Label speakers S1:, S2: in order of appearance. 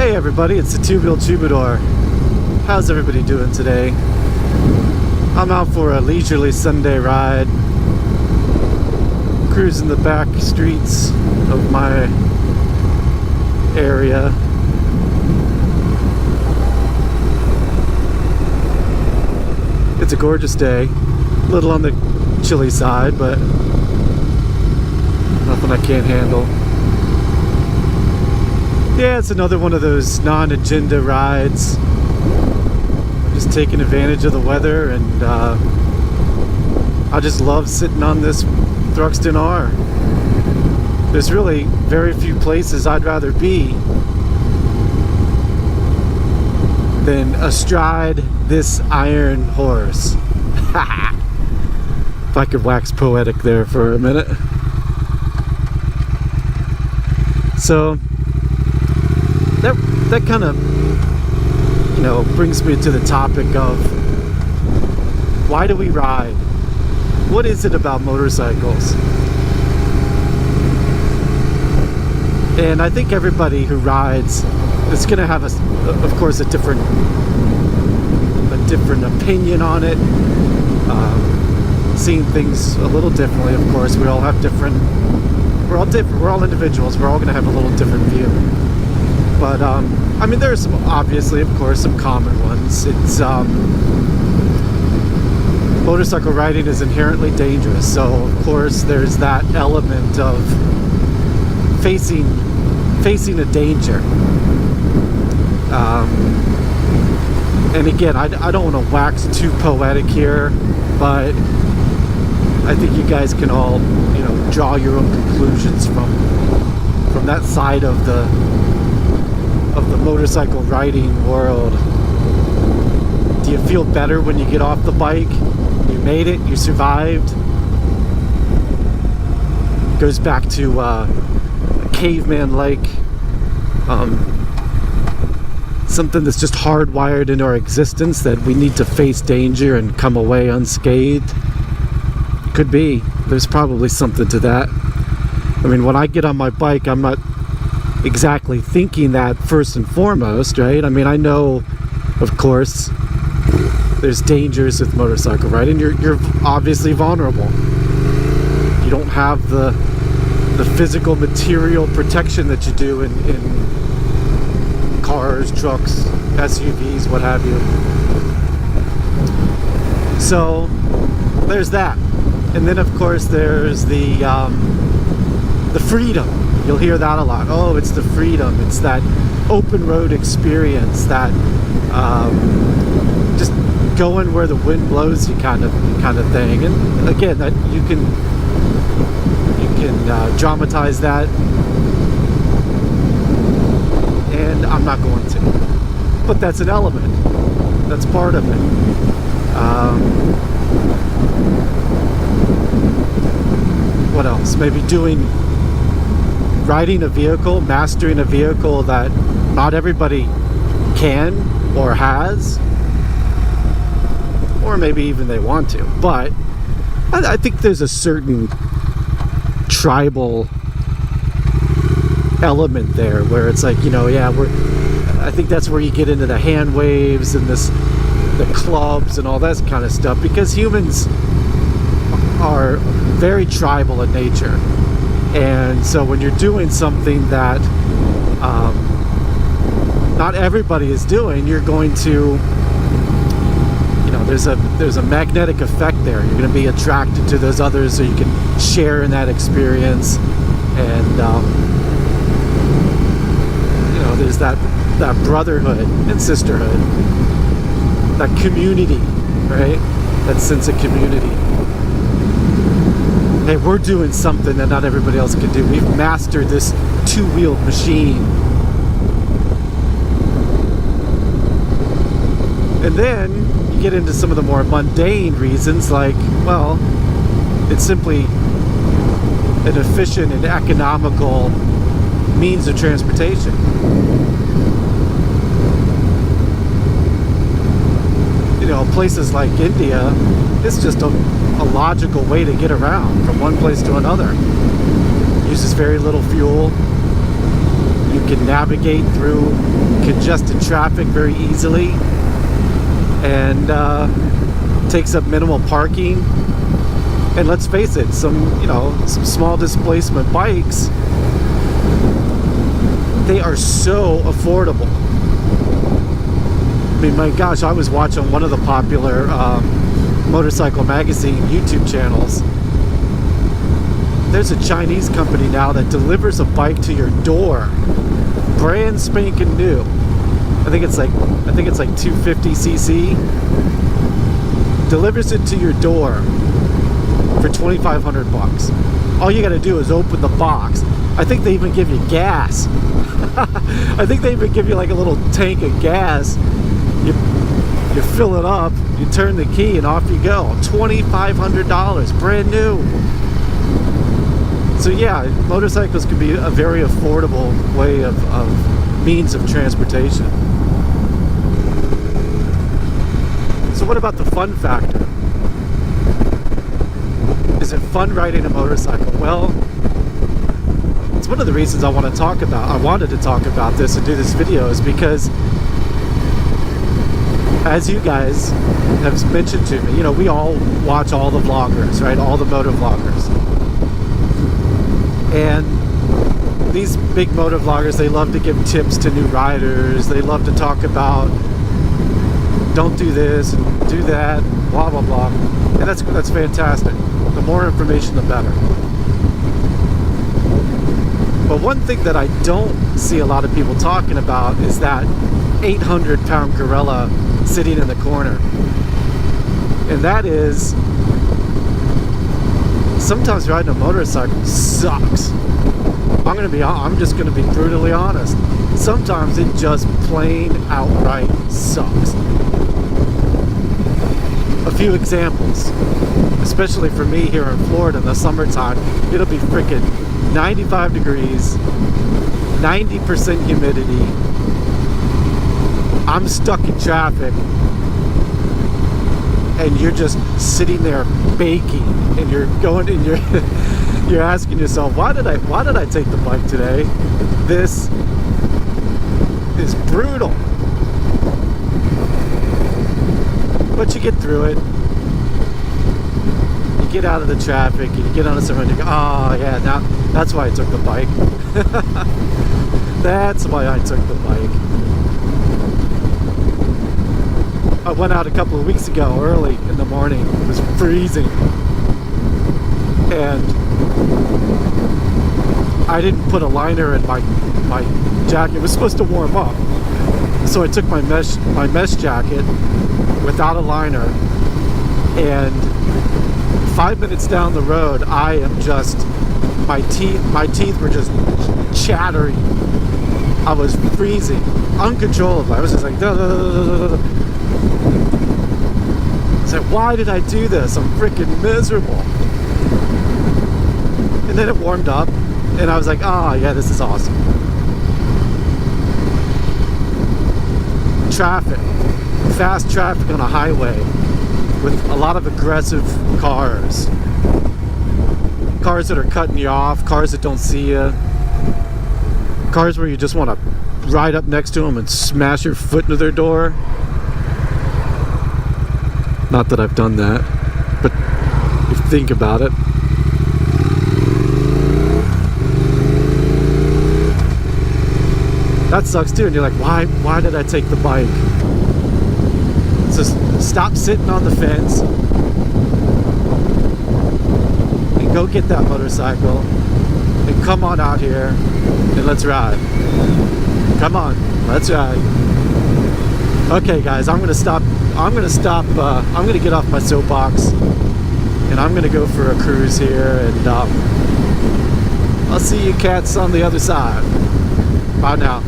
S1: Hey everybody, it's the two-wheel Troubadour. How's everybody doing today? I'm out for a leisurely Sunday ride, cruising the back streets of my area. It's a gorgeous day, a little on the chilly side, but nothing I can't handle. Yeah, it's another one of those non-agenda rides. Just taking advantage of the weather, and I just love sitting on this Thruxton R. There's really very few places I'd rather be than astride this iron horse. If I could wax poetic there for a minute. So that kind of, brings me to the topic of why do we ride? What is it about motorcycles? And I think everybody who rides is going to have, of course, a different opinion on it. Seeing things a little differently, of course. We're all different. We're all individuals. We're all going to have a little different view. But there's some, obviously, of course, some common ones. It's motorcycle riding is inherently dangerous, so of course there's that element of facing a danger. And again, I don't want to wax too poetic here, but I think you guys can all, draw your own conclusions from that side of the motorcycle riding world. Do you feel better when you get off the bike? You made it, you survived. Goes back to a caveman-like something that's just hardwired into our existence, that we need to face danger and come away unscathed. Could be. There's probably something to that. When I get on my bike, I'm not exactly thinking that first and foremost, right? I know, of course, there's dangers with motorcycle riding. You're obviously vulnerable. You don't have the physical material protection that you do in cars, trucks, SUVs, what have you. So there's that. And then of course there's the freedom. You'll hear that a lot. Oh, it's the freedom. It's that open road experience, that just going where the wind blows you kind of thing. And again, that you can dramatize that, and I'm not going to. But that's an element. That's part of it. What else? Maybe riding a vehicle, mastering a vehicle that not everybody can or has, or maybe even they want to. But I think there's a certain tribal element there where it's like, I think that's where you get into the hand waves and the clubs and all that kind of stuff, because humans are very tribal in nature. And so when you're doing something that not everybody is doing, you're going to, there's a magnetic effect there. You're going to be attracted to those others, so you can share in that experience. And there's that brotherhood and sisterhood, that community, right? That sense of community. Hey, we're doing something that not everybody else can do. We've mastered this two-wheeled machine. And then you get into some of the more mundane reasons, like, well, it's simply an efficient and economical means of transportation. Places like India, it's just a logical way to get around from one place to another. Uses very little fuel. You can navigate through congested traffic very easily, and takes up minimal parking. And let's face it, some small displacement bikes, they are so affordable. I mean, my gosh, I was watching one of the popular motorcycle magazine YouTube channels. There's a Chinese company now that delivers a bike to your door, brand spanking new. I think it's like 250cc. Delivers it to your door for $2,500. All you got to do is open the box. I think they even give you gas. I think they even give you like a little tank of gas. You fill it up, you turn the key, and off you go. $2,500, brand new. So yeah, motorcycles can be a very affordable way of means of transportation. So what about the fun factor? Is it fun riding a motorcycle? Well, it's one of the reasons I wanted to talk about this and do this video, is because, as you guys have mentioned to me, we all watch all the vloggers, right? All the motor vloggers. And these big motor vloggers, they love to give tips to new riders. They love to talk about, don't do this and do that, and blah, blah, blah. And that's fantastic. The more information, the better. But one thing that I don't see a lot of people talking about is that 800-pound gorilla sitting in the corner. And that is, sometimes riding a motorcycle sucks. I'm just gonna be brutally honest. Sometimes it just plain outright sucks. A few examples, especially for me here in Florida in the summertime, it'll be freaking 95 degrees, 90% humidity. I'm stuck in traffic, and you're just sitting there baking, and you're going and you're asking yourself, why did I take the bike today? This is brutal. But you get through it. You get out of the traffic, and you get onto somewhere, and you go, oh yeah, now that's why I took the bike. That's why I took the bike. I went out a couple of weeks ago early in the morning. It was freezing. And I didn't put a liner in my jacket. It was supposed to warm up. So I took my mesh jacket without a liner, and 5 minutes down the road, I am just, my teeth were just chattering. I was freezing uncontrollably. I was just like, duh, duh, duh, duh, duh. I said, why did I do this? I'm freaking miserable. And then it warmed up, and I was like, oh yeah, this is awesome. Traffic, fast traffic on a highway with a lot of aggressive cars. Cars that are cutting you off, cars that don't see you, cars where you just want to ride up next to them and smash your foot into their door. Not that I've done that, but if you think about it. That sucks too, and you're like, why did I take the bike? So stop sitting on the fence and go get that motorcycle and come on out here and let's ride. Come on, let's ride. Okay guys, I'm gonna get off my soapbox, and I'm gonna go for a cruise here, and I'll see you cats on the other side. Bye now.